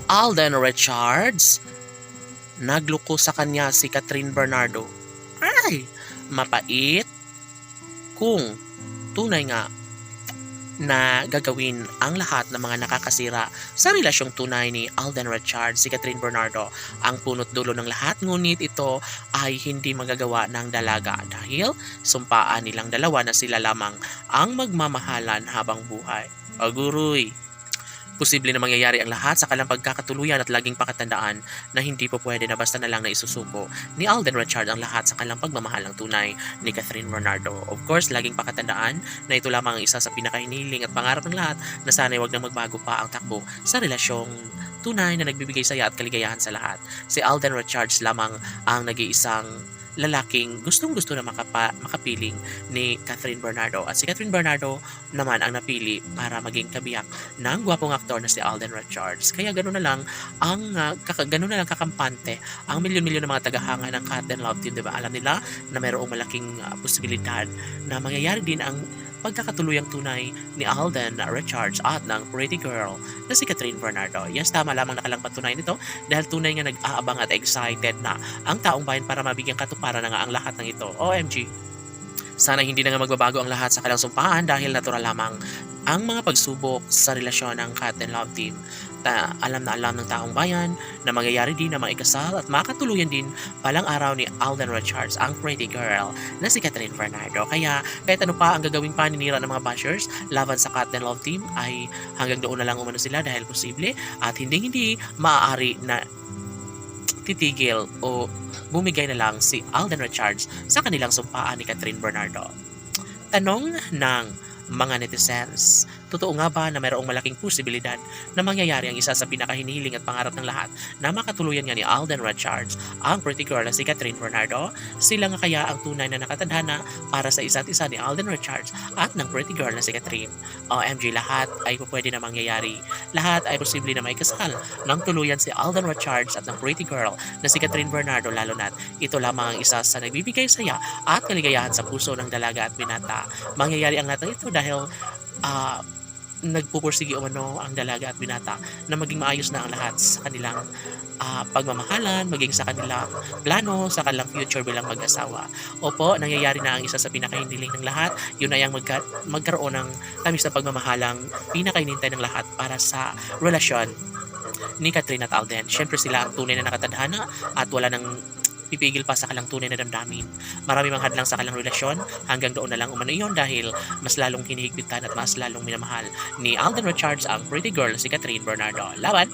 Alden Richards, nagloko sa kanya si Catherine Bernardo. Ay, mapait kung tunay nga na gagawin ang lahat ng mga nakakasira sa relasyong tunay ni Alden Richards, si Catherine Bernardo. Ang punot dulo ng lahat, ngunit ito ay hindi magagawa ng dalaga dahil sumpaan nilang dalawa na sila lamang ang magmamahalan habang buhay. Aguroy! Posible na mangyayari ang lahat sa kanilang pagkakatuluyan at laging pakatandaan na hindi po pwede na basta na lang na isusuko ni Alden Richards ang lahat sa kanilang pagmamahalang tunay ni Catherine Bernardo. Of course, laging pakatandaan na ito lamang ang isa sa pinakahiniling at pangarap ng lahat na sana'y wag na magbago pa ang takbo sa relasyong tunay na nagbibigay saya at kaligayahan sa lahat. Si Alden Richards lamang ang nag-iisang lalaking gustong-gusto na makapiling ni Catherine Bernardo, at si Catherine Bernardo naman ang napili para maging kabiyak ng gwapong aktor na si Alden Richards. Kaya ganoon na lang kakampante ang milyon-milyon ng mga tagahanga ng Cat and Love Team, 'di ba? Alam nila na mayroong malaking posibilidad na mangyayari din ang pagkakatuluyang tunay ni Alden Richards at ng pretty girl na si Catherine Bernardo. Yes, tama lamang nakalang patunayan nito dahil tunay nga nag-aabang at excited na ang taong bayan para mabigyang katuparan na nga ang lahat ng ito. OMG! Sana hindi na nga magbabago ang lahat sa kanilang sumpaan dahil natural lamang ang mga pagsubok sa relasyon ng Cat and Love Team. Alam na alam ng taong bayan na mangyayari din na maikasal at makatuluyan din palang araw ni Alden Richards ang pretty girl na si Catherine Bernardo. Kaya kahit ano pa ang gagawing paninira ng mga bashers laban sa Cat and Love Team ay hanggang doon na lang umano sila dahil posible at hindi maaari na titigil o bumigay na lang si Alden Richards sa kanilang sumpaan ni Catherine Bernardo. Tanong ng mga netizens, totoo nga ba na mayroong malaking posibilidad na mangyayari ang isa sa pinakahinihiling at pangarap ng lahat na makatuluyan nga ni Alden Richards ang pretty girl na si Catherine Bernardo? Sila nga kaya ang tunay na nakatadhana para sa isa't isa ni Alden Richards at ng pretty girl na si Catherine? OMG, lahat ay pwede na mangyayari. Lahat ay posible na may kasal ng tuluyan si Alden Richards at ng pretty girl na si Catherine Bernardo, lalo na't ito lamang ang isa sa nagbibigay saya at kaligayahan sa puso ng dalaga at binata. Mangyayari ang lahat ng ito dahil nagpupursige umano ang dalaga at binata na maging maayos na ang lahat sa kanilang pagmamahalan, maging sa kanilang plano, sa kanilang future bilang mag-asawa. Opo, nangyayari na ang isa sa pinakahindiling ng lahat. Yun ay ang magkaroon ng tamis na pagmamahalang pinakainintay ng lahat para sa relasyon ni Catherine at Alden. Siyempre sila ang tunay na nakatadhana at wala nang pipigil pa sa kanilang tunay na damdamin. Marami mang hadlang sa kanilang relasyon, hanggang doon na lang umano iyon dahil mas lalong hinihigpitan at mas lalong minamahal ni Alden Richards ang pretty girl si Catherine Bernardo. Laban!